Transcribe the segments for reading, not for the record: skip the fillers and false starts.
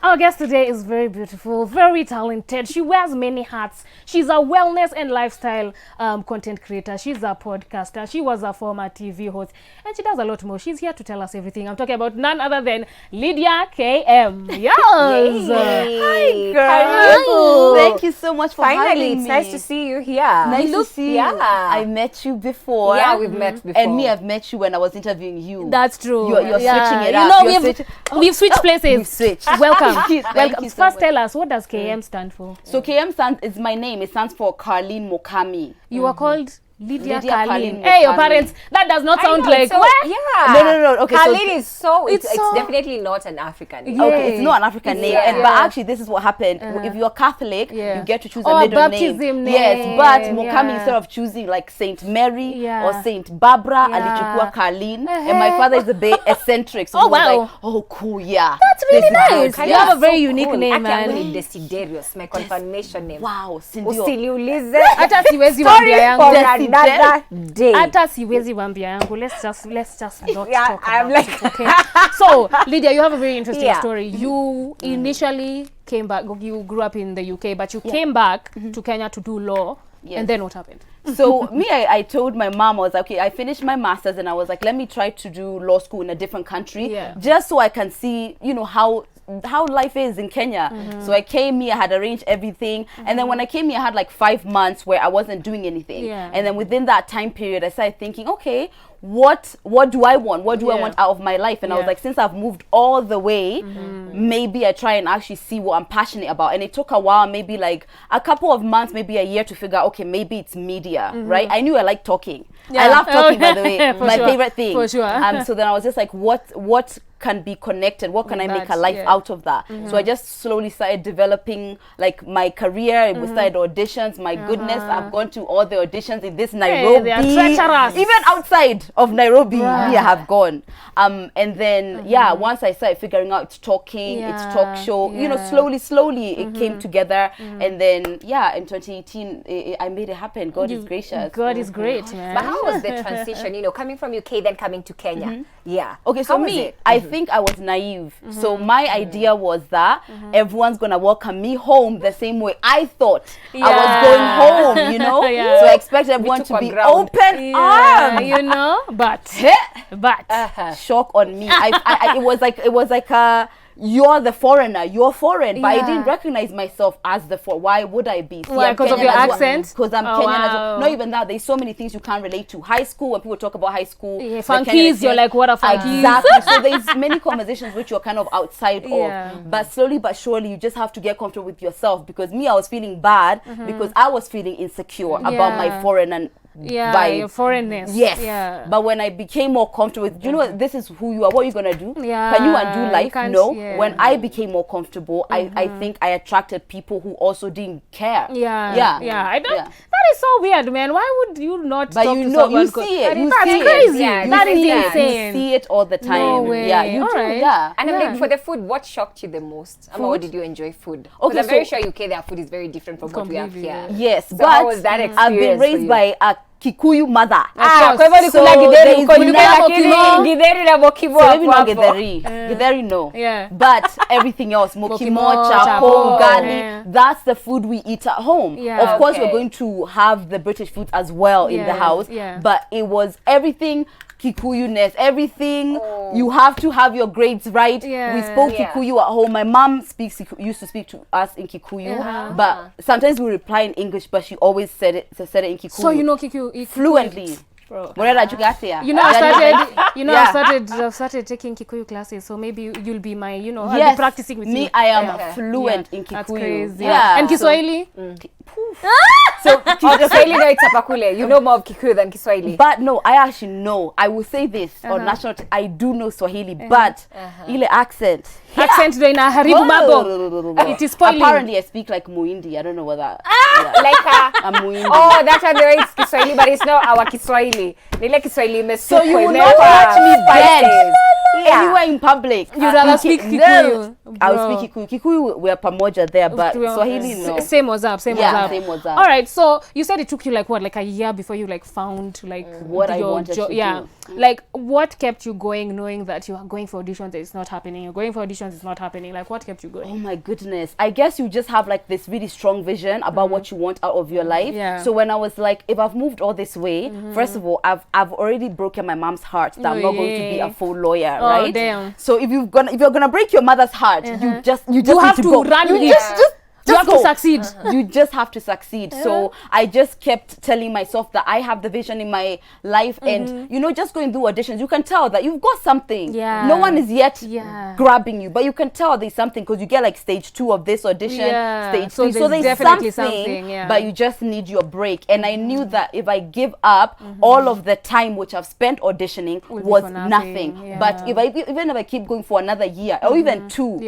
Our guest today is very beautiful, very talented. She wears many hats. She's a wellness and lifestyle content creator. She's a podcaster. She was a former TV host. And she does a lot more. She's here to tell us everything. I'm talking about none other than Lydia K.M. Yes! Hi, girl. Hi. Thank you so much for having me. It's nice to see you here. Nice to see you. Yeah. I met you before. Yeah, we've met before. And me, I've met you when I was interviewing you. That's true. You're switching it you up. know, we've switched places. We've switched. Welcome. Thank you Welcome. so First, much. tell us, what does KM stand for? So KM is my name. It stands for Carleen Mokami. You are called Lydia Carleen Carleen. Hey, your Mokami. parents, that does not sound like... so, what? yeah. No. Okay, Carleen is so it's so- definitely not an African name. Yeah. Okay, it's not an African name, Yeah. but actually this is what happened. If you're Catholic, Yeah. you get to choose Oh, a middle baptism name. Yes, but Mokami, Yeah. instead of choosing like Saint Mary Yeah. or Saint Barbara, Yeah. alichukua Carleen, and my father is a bit eccentric, so Oh, he was wow. like, oh cool, yeah. That's really This is nice. good, You yeah. have a very unique name, Haki man. yangu ni Desiderius, my confirmation name. Wow, sindio. Usiniulize. Hata siwezi Story wambia yangu. for Desi another day. Hata siwezi wambia yangu. Let's just not Yeah, talk I'm about like- it, okay? So, Lydia, you have a very interesting Yeah. story. You initially came back, you grew up in the UK, but you came back to Kenya to do law. Yes. And then what happened? So I told my mom, I was like, okay, I finished my master's and I was like, let me try to do law school in a different country, Yeah. just so I can see, you know, how life is in Kenya. So I came here, I had arranged everything, and then when I came here, I had like 5 months where I wasn't doing anything. Yeah. And then within that time period, I started thinking, okay, what do I want? What do I Yeah. want out of my life? And I was Yeah. like, since I've moved all the way, maybe I try and actually see what I'm passionate about. And it took a while, maybe like a couple of months, maybe a year to figure out, okay, maybe it's media, right? I knew I liked talking. Yeah. I love talking, by the way. For My sure. favorite thing. For sure. So then I was just like, what can be connected? What can I make a That, life yeah. out of that? So I just slowly started developing like my career. We started auditions. My goodness, I've gone to all the auditions in this Nairobi. they are treacherous. Even outside of Nairobi, Right. we have gone. And then once I started figuring out it's talking, it's talk show, you know, Yeah. slowly it came together. And then in 2018 I made it happen. God is gracious. God is great, man. But how was the transition, you know, coming from UK then coming to Kenya? Yeah. Okay, so How was me, it? I think I was naive. So my idea was that everyone's gonna welcome me home the same way I thought I was Yeah. going home, you know? Yeah. So I expected everyone took to our be ground. open Yeah, arms. you know, but Shock on me. It was like a you're the foreigner, you're foreign, but I Yeah. didn't recognize myself as the foreign. Why would I be? Why? Because of your accent? Because I'm Oh, Kenyan as wow. well. Not even that, there's so many things you can't relate to. High school, when people talk about high school, Yeah, the funkies, Kenyan you're experience- like, what are funkies? Exactly. So there's many conversations which you're kind of outside Yeah. of. But slowly but surely, you just have to get comfortable with yourself. Because me, I was feeling bad because I was feeling insecure about my Yeah. foreign and vibe. your foreignness. Yes. Yeah. But when I became more comfortable with, you know what, this is who you are, what are you going to do? Yeah, Can you undo you life? can't- No. yeah. When I became more comfortable, I think I attracted people who also didn't care. Yeah. I don't. Yeah. That is so weird, man. Why would you not But talk you to know, someone? you see it. You That's see crazy. it. Yeah, You that is see it. insane. You see it all the time. No way. Yeah, you All do. right. Yeah. And I'm like, for the food, what shocked you the most? Ama, what did you enjoy food? Because Okay, I'm very so- sure UK, their food is very different from what we have Completely, here. Yes, So but how was that I've been experience for raised you? by a Kikuyu mother. Ah, course. kwa hivyo So ulikula githeri, there is uko ulikula no lakini mokimo. githeri na mokimo So maybe hapo not hapo. Githeri. Githeri, no. Yeah. But everything else, mokimo, Mokimo, chapo, chapo, ugali, yeah. that's the food we eat at home. Yeah. Of course, Okay. we're going to have the British food as well in the Yeah, house. yeah. But it was everything Kikuyu-ness, everything. You have to have your grades right. Yeah. We spoke Yeah. Kikuyu at home. My mom used to speak to us in Kikuyu, Yeah. but sometimes we reply in English, but she always said it in Kikuyu. So you know Kikuyu fluently. Bro. Where did you get there? You know, I Yeah. started taking Kikuyu classes, so maybe you'll be my, I'll be Yes, practicing with me, you. I am Yeah. fluent in Kikuyu. That's crazy. Yeah. And Kiswahili? So, Kiswahili no itapakule. You know more of Kikuyu than Kiswahili. but no, I actually know. I will say this on national. I do know Swahili, but ile accent. Accent do inaharibu mambo. It is spoiling. Apparently, I speak like Muindi. I don't know what that. Like I'm Muindi. oh, that's why the way it's Kiswahili, but it's not our Kiswahili. Nile Kiswahili imesukwa. So you will imewekwa not catch me spices. dead Yeah. anywhere in public. You'd rather speak No. Kikuyu. I will speak Kikuyu. Kikuyu, we're pamoja there, but Swahili, no. Same was up. Same was up. All right, so you said it took you like what, like a year before you like found like what I wanted to do. Like what kept you going, knowing that you are going for auditions, it's not happening. You're going for auditions, it's not happening. Like what kept you going? Oh my goodness. I guess you just have like this really strong vision about what you want out of your life. Yeah. So when I was like, if I've moved all this way, first of all, I've already broken my mom's heart that I'm not going to be a full lawyer, right? Damn. So if you're gonna break your mother's heart, you just have to run with it. You have to succeed. You just have to succeed. So I just kept telling myself that I have the vision in my life, and you know, just going through auditions, you can tell that you've got something. Yeah. No one is yet grabbing you, but you can tell there's something because you get like stage 2 of this audition, stage 3. So there's definitely something, but you just need your break. And I knew that if I give up all of the time which I've spent auditioning was nothing. Yeah. But even if I keep going for another year or even 2,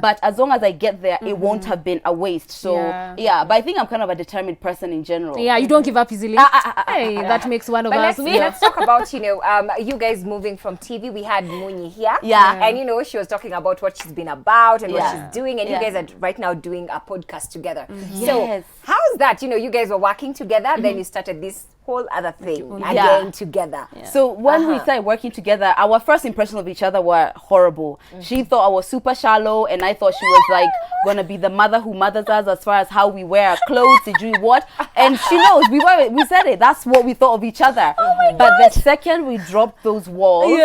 but as long as I get there, it won't have been a waste. So but I think I'm kind of a determined person in general. Yeah, you don't give up easily. Hey, that makes one of us. Let's talk about, you know, you guys moving from TV. We had Munyi here. And, you know, she was talking about what she's been about and what she's doing. And you guys are right now doing a podcast together. So how's that? You know, you guys were working together. Then you started this whole other thing again together. So when we started working together, our first impression of each other were horrible. She thought I was super shallow, and I thought she was like gonna be the mother who mothers us as far as how we wear our clothes, what. And she knows we said it. That's what we thought of each other. But the second we dropped those walls,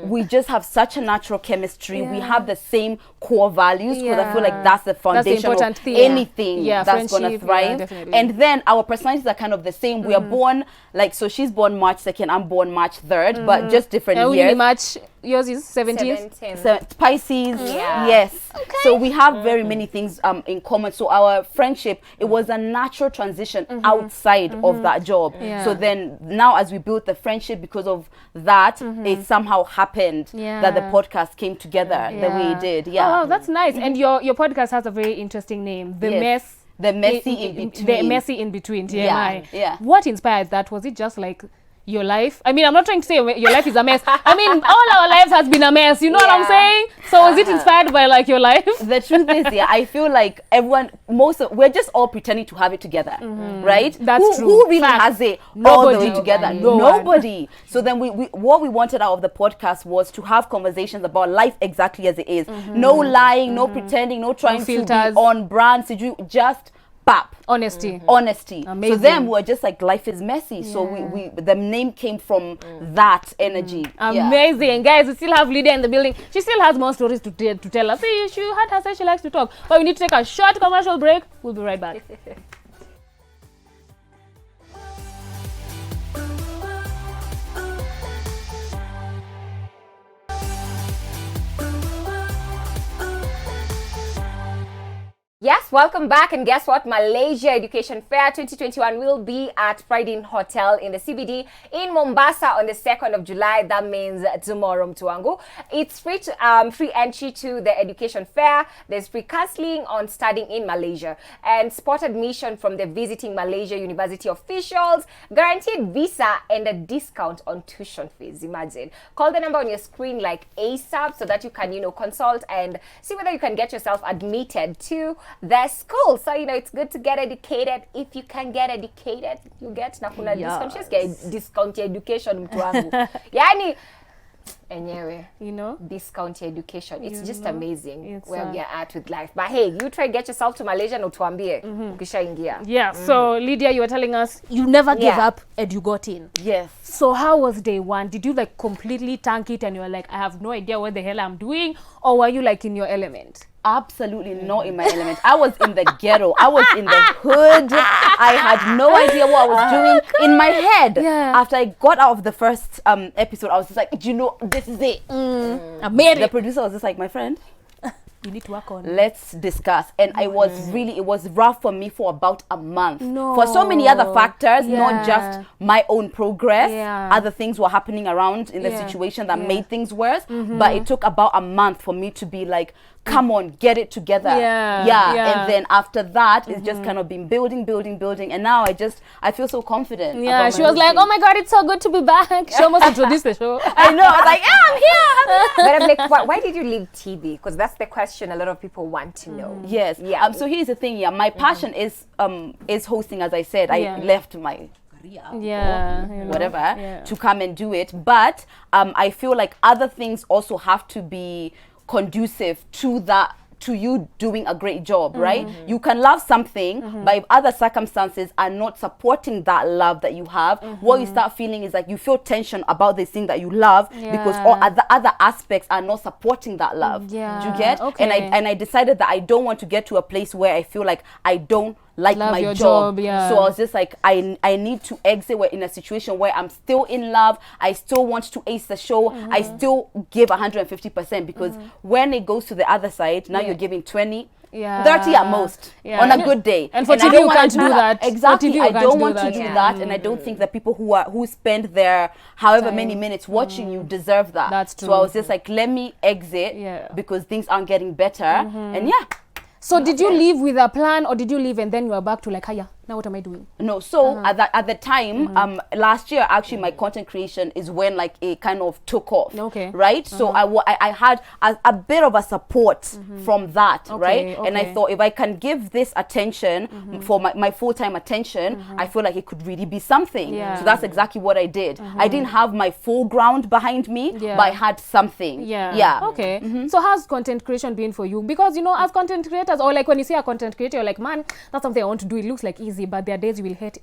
we just have such a natural chemistry. We have the same core values, because I feel like that's the foundation of anything that's gonna thrive. And then our personalities are kind of the same. We are born like, so she's born March 2nd, I'm born March 3rd, but just different years. March, yours is 17th. Pisces, yes. Okay. So we have very many things in common. So our friendship, it was a natural transition outside of that job. So then now as we built the friendship, because of that, it somehow happened that the podcast came together the way it did. Oh, that's nice. And your podcast has a very interesting name, The Messy in Between. The Messy in Between, TMI. What inspired that? Was it just like your life? I mean, I'm not trying to say your life is a mess. I mean, all our lives has been a mess. You know what I'm saying? So is it inspired by like your life? The truth is, I feel like we're just all pretending to have it together, right? That's true. Who really has it all the way together? Nobody. So then what we wanted out of the podcast was to have conversations about life exactly as it is. No lying, no pretending, no trying to be on brand. Just bap. Honesty. Amazing. So then we're just like, life is messy. So the name came from that energy. Amazing. Guys, we still have Lydia in the building. She still has more stories to tell us. See, she had her say she likes to talk. But we need to take a short commercial break. We'll be right back. Yes, welcome back. And guess what? Malaysia Education Fair 2021 will be at Pride Inn Hotel in the CBD in Mombasa on the 2nd of July. That means tomorrow, Mtuangu. It's free entry to the education fair. There's free counseling on studying in Malaysia and spot admission from the visiting Malaysia University officials, guaranteed visa, and a discount on tuition fees. Imagine. Call the number on your screen like ASAP so that you can, consult and see whether you can get yourself admitted to the school. So it's good to get educated. If you can get educated, you get nakuna discount. Just get discount education, mtu wangu. Yani anyway, discount education. It's just amazing where we are at with life. But hey, you try get yourself to Malaysia na utuambie ukishaingia. So Lydia, you were telling us you never gave up and you got in. Yes. So how was day one? Did you like completely tank it and you were like, I have no idea what the hell I'm doing? Or were you like in your element? Absolutely not in my element. I was in the ghetto. I was in the hood. I had no idea what I was doing in my head. After I got out of the first episode, I was just like, this is it. I made it. The producer was just like, my friend, you need to work on. Let's discuss. And it was rough for me for about a month. For so many other factors, not just my own progress. Other things were happening around in the situation that made things worse. But it took about a month for me to be like come on, get it together. And then after that, it's just kind of been building, and now I feel so confident. Yeah, she was like, oh my God, it's so good to be back. She almost introduced the show. I know, I was like, yeah, I'm here. But I'm like, why did you leave TV? Because that's the question a lot of people want to know. Yes. Yeah. So here's the thing. Yeah, my passion is hosting. As I said, I left my whatever to come and do it. But I feel like other things also have to be conducive to that. To you doing a great job, right? You can love something, but if other circumstances are not supporting that love that you have, what you start feeling is like you feel tension about this thing that you love because all other aspects are not supporting that love. Do you get? Okay. And I decided that I don't want to get to a place where I feel like I don't like love my your job. So I was just like, I need to exit in a situation where I'm still in love. I still want to ace the show. I still give 150% because when it goes to the other side, now you're giving 20, 30 at most on a good day. And for TV, you can't do that. Exactly. I don't want to do Yeah. that, and I don't think that people who spend their however many minutes watching you deserve that. That's true. So I was just like, let me exit because things aren't getting better. And So did you leave with a plan, or did you leave and then you were back to like, hiya, now what am I doing? No, so at the time, last year actually my content creation is when like it kind of took off. Okay. Right? So I had a bit of a support from that, right? And I thought if I can give this attention for my full-time attention, I feel like it could really be something. Yeah. So that's exactly what I did. I didn't have my full ground behind me, but I had something. Okay. So how's content creation been for you? Because, you know, as content creators, or like when you see a content creator, you're like, man, that's something I want to do. It looks like easy, but there are days you will hate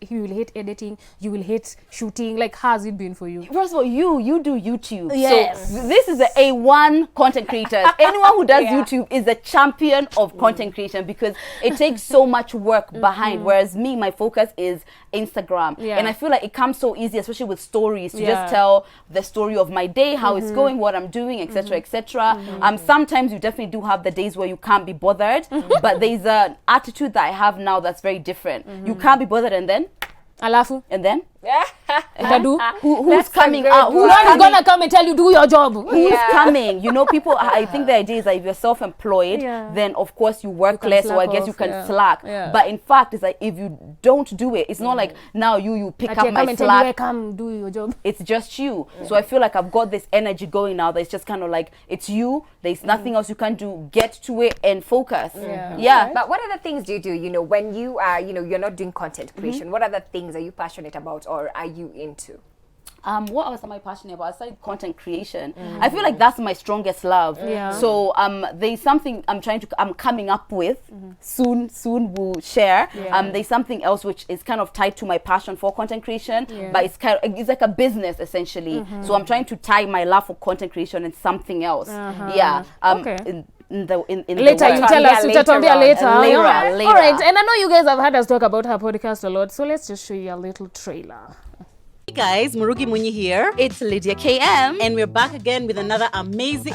editing, you will hate shooting. Like, how's it been for you? First of all, you do YouTube. Yes. So this is the A1 content creators. Anyone who does YouTube is a champion of content creation because it takes so much work behind. Whereas me, my focus is Instagram. And I feel like it comes so easy, especially with stories, to just tell the story of my day, how it's going, what I'm doing, etc., etc. Sometimes you definitely do have the days where you can't be bothered, but there's an attitude that I have now that's very different. You can't be bothered, and then Alafu. and then Who's coming out? Who's gonna come and tell you do your job? Who's coming? You know, people, I think the idea is that if you're self-employed, then of course you work less, so I guess you can slack. But in fact, it's like if you don't do it, it's not like now you pick up my slack. Come do your job. It's just you. So I feel like I've got this energy going now that it's just kind of like, it's you, there's nothing else you can do, get to it and focus. But what other things do you do, you know, when you are, you know, you're not doing content creation? What other things are you passionate about or are you into? What else am I passionate about? Aside content creation, I feel like that's my strongest love. So there's something I'm coming up with soon we'll share. There's something else which is kind of tied to my passion for content creation, but it's like a business essentially. So I'm trying to tie my love for content creation and something else. In the later, you tell us. Later. All right, and I know you guys have heard us talk about her podcast a lot, so let's just show you a little trailer. Hey guys, Murugi Munyi here. It's Lydia K.M. And we're back again with another amazing,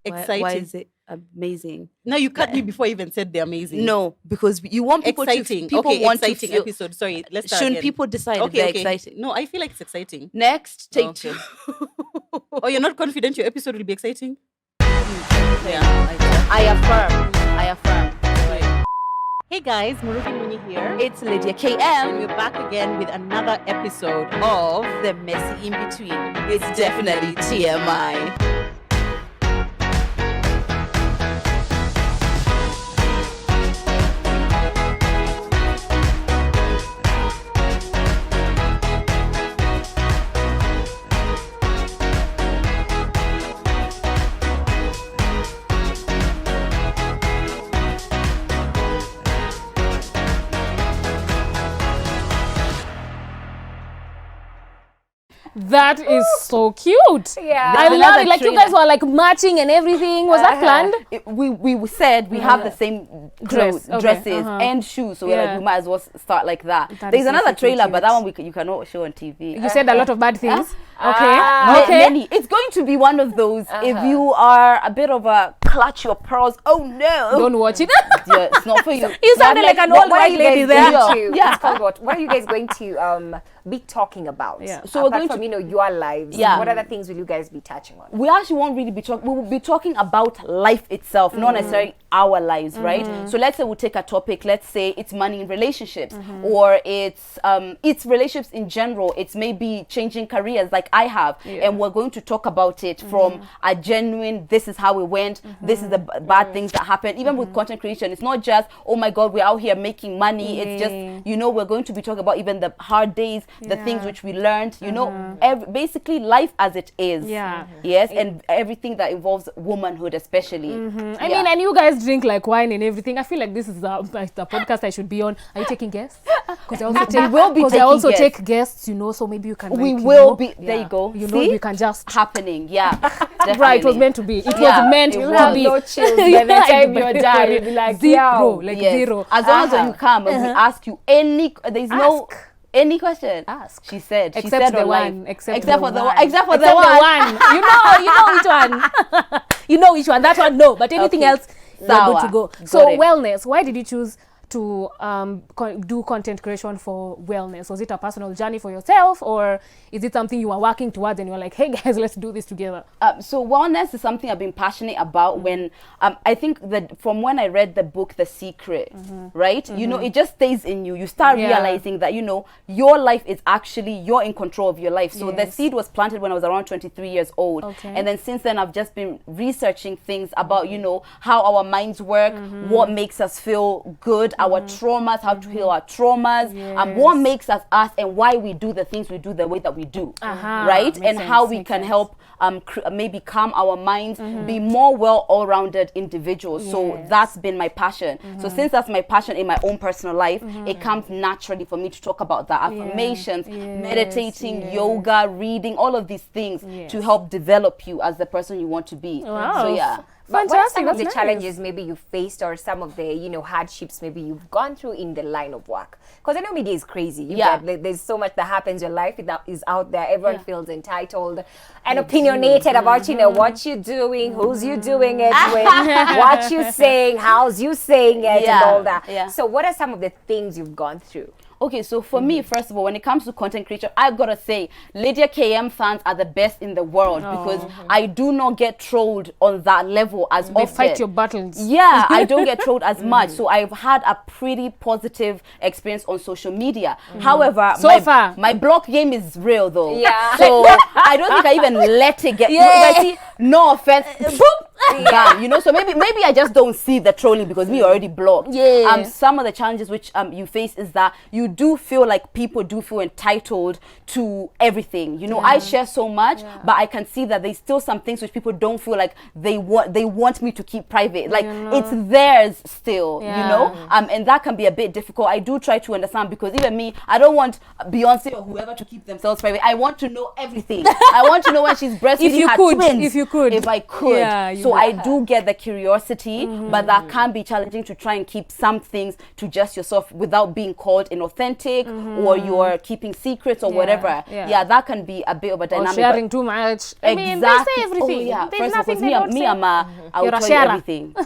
exciting. Why is it amazing? No, you cut me before I even said they're amazing. No, because you want people exciting. to... People want exciting to feel, episode. Sorry, let's start Shouldn't again. people decide if they're exciting? No, I feel like it's exciting. Next, take two. Oh, you're not confident your episode will be exciting? I affirm. Hey guys, Murugi Munyi here. It's Lydia K.M. And we're back again with another episode of The Messy In Between. It's definitely TMI. That is so cute. Yeah. I love it. Like you guys were like matching and everything. Was that planned? We said we have the same clothes, dresses and shoes, so we're like, we might as well start like that. There's another trailer, cute. but that one you cannot show on TV. You said a lot of bad things. Many. It's going to be one of those. If you are a bit of a clutch your pearls. Oh no. Don't watch it. Yeah, it's not for you. You sounded like an old white lady there. It's called what? What are you guys going to be talking about? Yeah. So we're going from your lives. Yeah. What other things will you guys be touching on? We actually won't really be talking. We will be talking about life itself, not necessarily our lives, right? So let's say we'll take a topic. Let's say it's money in relationships, or it's relationships in general. It's maybe changing careers, like I have, and we're going to talk about it from a genuine. This is how it went. This is the bad things that happen. Even with content creation, it's not just, oh my God, we're out here making money. It's just, we're going to be talking about even the hard days, the things which we learned, basically life as it is. Yes, and everything that involves womanhood, especially. I mean, and you guys drink like wine and everything. I feel like this is the podcast I should be on. Are you taking guests? Because I also take guests, so maybe you can. We will be. There you go. See? You can just happening. Yeah, definitely. Right. It was meant to be. It was meant to be. No chills by the time you're done. You'll be like zero, zero. As long as when you come and we ask you any, there's no. Any question? Ask. She said. Except the one. Except for the one. You know which one. You know which one. That one, no. But anything else, we're good to go. So wellness. Why did you choose to do content creation for wellness? Was it a personal journey for yourself, or is it something you are working towards and you're like, hey guys, let's do this together? So wellness is something I've been passionate about when I think that from when I read the book The Secret, right? It just stays in you. You start realizing that your life is actually, you're in control of your life. So the seed was planted when I was around 23 years old, and then since then I've just been researching things about how our minds work, what makes us feel good, our traumas, how to heal our traumas, what makes us us, and why we do the things we do the way that we do, right? And how we can help maybe calm our minds, be more all-rounded individuals. So that's been my passion. So since that's my passion in my own personal life, it comes naturally for me to talk about that. Affirmations, meditating, yoga, reading, all of these things to help develop you as the person you want to be. So yeah. But what are some of the challenges maybe you faced, or some of the hardships maybe you've gone through in the line of work? Because I know media is crazy. There's so much that happens. Your life is out there. Everyone feels entitled and opinionated about what you're doing, who's you doing it with, what you saying, how's you saying it, and all that. So what are some of the things you've gone through? Okay, so for me, first of all, when it comes to content creation, I've got to say, Lydia K.M fans are the best in the world because I do not get trolled on that level as often. They fight your battles. Yeah, I don't get trolled as much. So I've had a pretty positive experience on social media. However, my block game is real though. Yeah. So I don't think I even let it get. See, no offense. Boom. So maybe I just don't see the trolling because we already blocked. Some of the challenges which you face is that you do feel like people do feel entitled to everything. I share so much, but I can see that there's still some things which people don't feel like they want me to keep private. Like it's theirs still, and that can be a bit difficult. I do try to understand because even me, I don't want Beyonce or whoever to keep themselves private. I want to know everything. I want to know when she's breastfeeding her twins. If I could. So I do get the curiosity, but that can be challenging to try and keep some things to just yourself without being called inauthentic or you're keeping secrets or whatever. That can be a bit of a dynamic. Or sharing too much. I mean, they say everything. There's nothing they don't say. I'll tell you everything.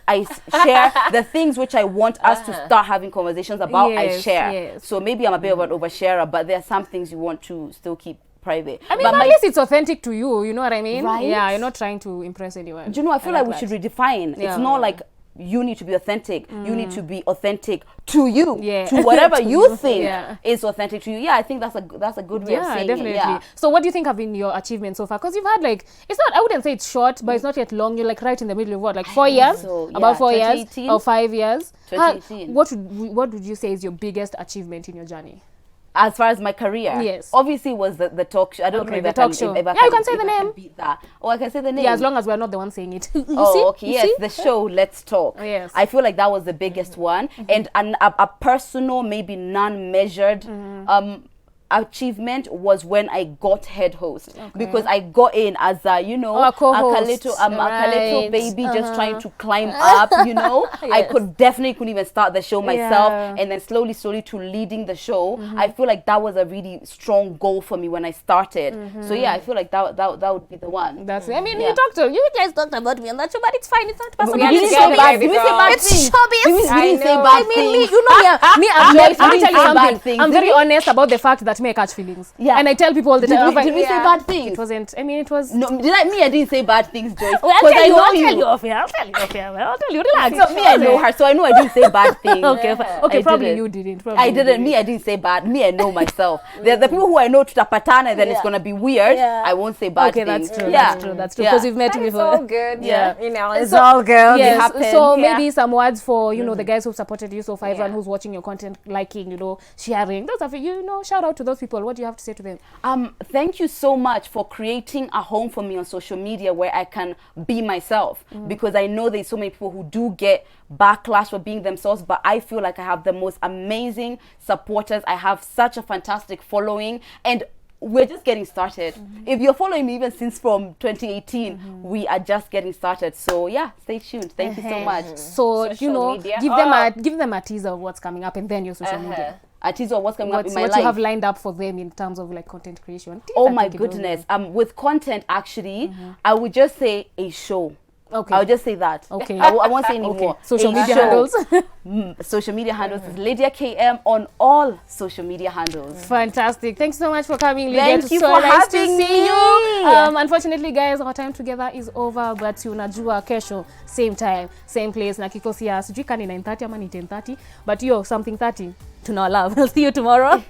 I share the things which I want us to start having conversations about. I share. So maybe I'm a bit of an oversharer, but there are some things you want to still keep private. I mean, but at least it's authentic to you. You know what I mean? Right? Yeah, you're not trying to impress anyone. Do you know? I feel like we should redefine. It's not like you need to be authentic. You need to be authentic to you, to whatever you think is authentic to you. I think that's a good way of saying definitely. it. So what do you think have been your achievements so far? Because you've had it's not, I wouldn't say it's short, but it's not yet long. You're right in the middle of what, 4 years? So, about 4 years or 5 years? 2018. What would you say is your biggest achievement in your journey? As far as my career, obviously was the talk show. I don't know if the I talk can, show. If I You can say the name. Beat that. Oh, I can say the name. Yeah, as long as we're not the one saying it. The show Let's Talk. Yes. I feel like that was the biggest one, and a personal, maybe non-measured achievement was when I got head host, because I got in as a, you know, a co-host. a little baby just trying to climb up, you know. I couldn't even start the show myself, and then slowly to leading the show. I feel like that was a really strong goal for me when I started. So yeah, I feel like that would be the one. That's it. I mean, you guys talked about me on that show, but it's fine. It's not personal. We didn't say bad things. It's showbiz. We didn't say bad things. You know, me, I'm Joyce, let me tell you bad something. things, I'm did very we? honest about the fact that me I catch feelings. Yeah. And I tell people all the time. Did we say bad things? It wasn't. I mean, it was. No, I didn't say bad things, Joyce. Well, Because I know I'll tell you. you off here. I'll tell you. Relax. So me, I know her, so I know I didn't say bad things. Okay, I probably didn't. you didn't. I didn't. Me, I didn't say bad. Me, I know myself. The people who I know tutapatana, and then it's gonna be weird. I won't say bad Okay, things. that's true. Yeah. That's true. Because we've met It's before. all good. Yeah. You know, it's So- all good. Yes, It happens. so Yeah. maybe some words for, you know, the guys who've supported you so far, everyone who's watching your content, liking, you know, sharing. Those of you know, shout out to those people. What do you have to say to them? Thank you so much for creating a home for me on social media where I can be myself, because I know there's so many people who do get backlash for being themselves, but I feel like I have the most amazing supporters. I have such a fantastic following, and we're just getting started. If you're following me even since from 2018, we are just getting started. So yeah, stay tuned. Thank you so much. So, Social you know, media. give them a teaser of what's coming up, and then your social media. A teaser of what's coming up in my What life. you have lined up for them in terms of like content creation. Oh my goodness. With content, actually, I would just say a show. Okay. I'll just say that. Okay. I won't say anymore. Social A media show. handles. Social media handles is Lydia K.M on all social media handles. Fantastic. Thanks so much for coming, Lydia. Thank It's you so for nice to having see me. you. Unfortunately, guys, our time together is over, but unajua kesho, same time, same place, na kikosi ya sijui kani 9:30 ama ni 10:30, but yo something 30. Tuna love. I'll see you tomorrow.